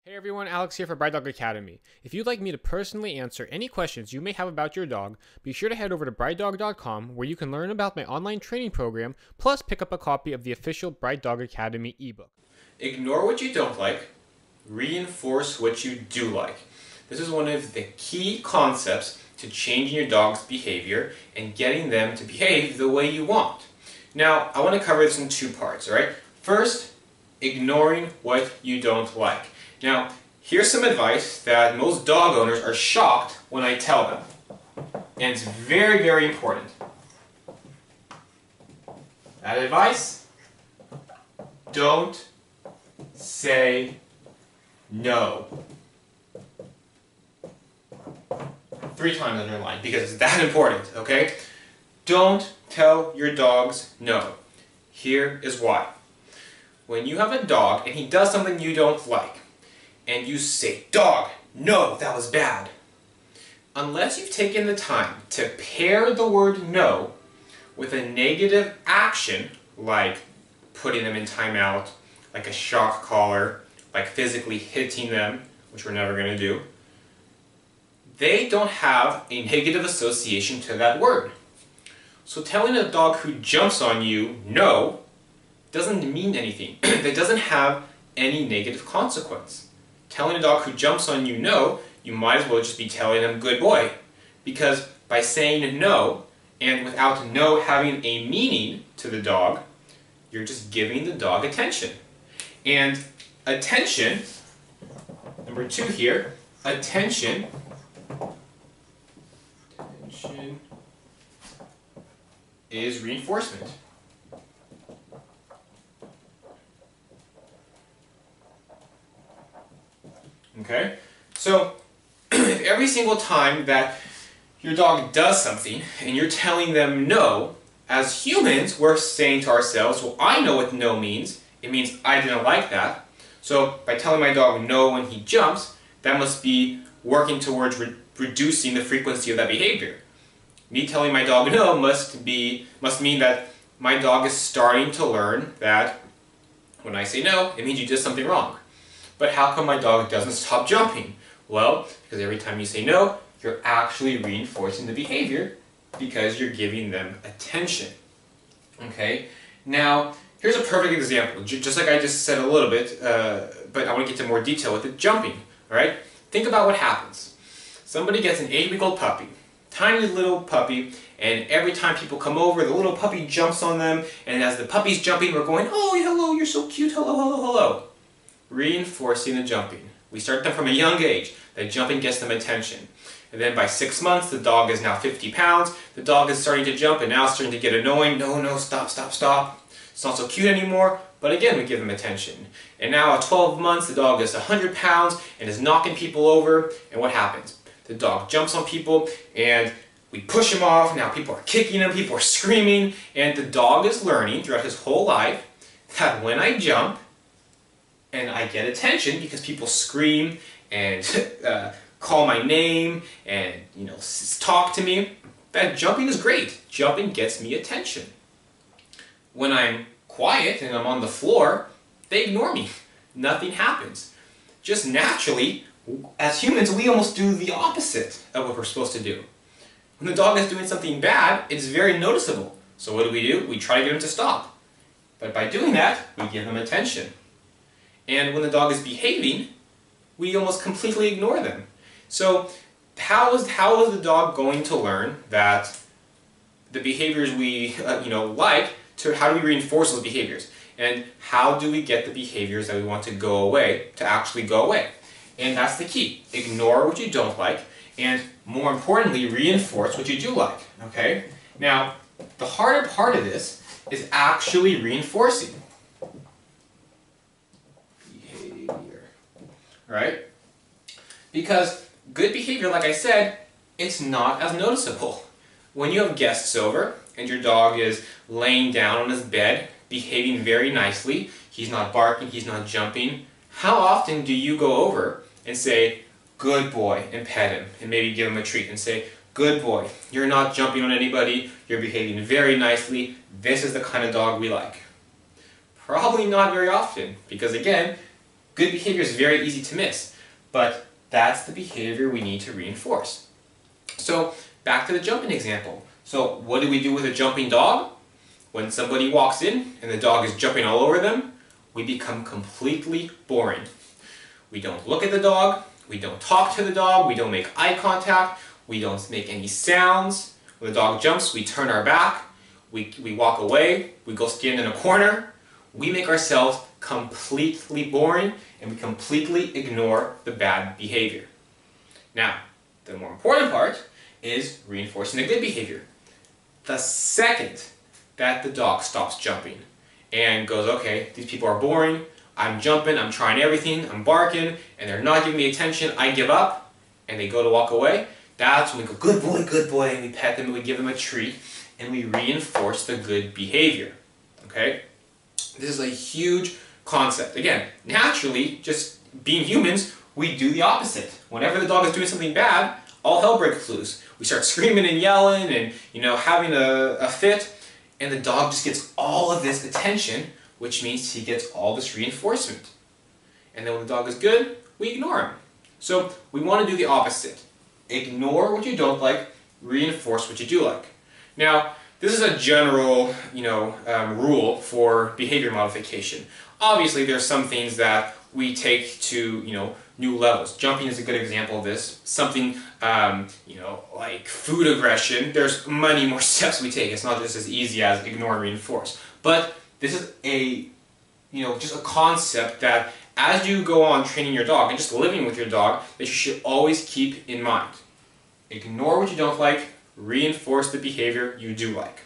Hey everyone, Alex here for Bright Dog Academy. If you'd like me to personally answer any questions you may have about your dog, be sure to head over to brightdog.com where you can learn about my online training program, plus pick up a copy of the official Bright Dog Academy ebook. Ignore what you don't like, reinforce what you do like. This is one of the key concepts to changing your dog's behavior and getting them to behave the way you want. Now, I want to cover this in two parts, alright? First, ignoring what you don't like. Now, here's some advice that most dog owners are shocked when I tell them. And it's very, very important. That advice? Don't say no. 3 times underline because it's that important, okay? Don't tell your dogs no. Here is why. When you have a dog and he does something you don't like, and you say, "Dog, no, that was bad," unless you've taken the time to pair the word no with a negative action, like putting them in timeout, like a shock collar, like physically hitting them, which we're never going to do, they don't have a negative association to that word. So telling a dog who jumps on you no doesn't mean anything. That doesn't have any negative consequence. Telling a dog who jumps on you no, you might as well just be telling him good boy. Because by saying no, and without no having a meaning to the dog, you're just giving the dog attention. And attention, number 2 here, attention is reinforcement. Okay? So, if every single time that your dog does something and you're telling them no, as humans, we're saying to ourselves, well, I know what no means. It means I didn't like that. So, by telling my dog no when he jumps, that must be working towards reducing the frequency of that behavior. Me telling my dog no must mean that my dog is starting to learn that when I say no, it means you did something wrong. But how come my dog doesn't stop jumping? Well, because every time you say no, you're actually reinforcing the behavior because you're giving them attention. Okay? Now, here's a perfect example, just like I just said a little bit, but I want to get to more detail with it, jumping. Alright? Think about what happens. Somebody gets an 8-week-old puppy, tiny little puppy, and every time people come over, the little puppy jumps on them, and as the puppy's jumping, we're going, "Oh, hello, you're so cute, hello, hello, hello." Reinforcing the jumping. We start them from a young age. That jumping gets them attention. And then by 6 months, the dog is now 50 pounds. The dog is starting to jump and now it's starting to get annoying. No, no, stop, stop, stop. It's not so cute anymore. But again, we give them attention. And now at 12 months, the dog is 100 pounds and is knocking people over. And what happens? The dog jumps on people and we push him off. Now people are kicking him, people are screaming. And the dog is learning throughout his whole life that when I jump, and I get attention because people scream and call my name and talk to me, that jumping is great. Jumping gets me attention. When I'm quiet and I'm on the floor, they ignore me. Nothing happens. Just naturally, as humans, we almost do the opposite of what we're supposed to do. When the dog is doing something bad, it's very noticeable. So what do? We try to get him to stop. But by doing that, we give them attention. And when the dog is behaving, we almost completely ignore them. So how is the dog going to learn that the behaviors we like, how do we reinforce those behaviors? And how do we get the behaviors that we want to go away to actually go away? And that's the key. Ignore what you don't like, and more importantly, reinforce what you do like. Okay? Now, the harder part of this is actually reinforcing. Right? Because good behavior, like I said, it's not as noticeable. When you have guests over and your dog is laying down on his bed, behaving very nicely, he's not barking, he's not jumping, how often do you go over and say, "Good boy," and pet him, and maybe give him a treat and say, "Good boy, you're not jumping on anybody, you're behaving very nicely, this is the kind of dog we like"? Probably not very often, because again, Good behavior is very easy to miss, but that's the behavior we need to reinforce. So back to the jumping example. So what do we do with a jumping dog? When somebody walks in and the dog is jumping all over them, we become completely boring. We don't look at the dog, we don't talk to the dog, we don't make eye contact, we don't make any sounds. When the dog jumps, we turn our back, we walk away, we go stand in a corner. We make ourselves completely boring and we completely ignore the bad behavior. Now, the more important part is reinforcing the good behavior. The second that the dog stops jumping and goes, okay, these people are boring, I'm jumping, I'm trying everything, I'm barking, and they're not giving me attention, I give up, and they go to walk away, that's when we go, good boy, and we pet them and we give them a treat, and we reinforce the good behavior. Okay? This is a huge concept. Again, naturally, just being humans, we do the opposite. Whenever the dog is doing something bad, all hell breaks loose. We start screaming and yelling and, having a fit, and the dog just gets all of this attention, which means he gets all this reinforcement. And then when the dog is good, we ignore him. So we want to do the opposite. Ignore what you don't like, reinforce what you do like. Now, this is a general, rule for behavior modification. Obviously, there's some things that we take to, new levels. Jumping is a good example of this. Something, like food aggression, there's many more steps we take. It's not just as easy as ignore and reinforce. But this is a, just a concept that as you go on training your dog and just living with your dog, that you should always keep in mind. Ignore what you don't like, reinforce the behavior you do like.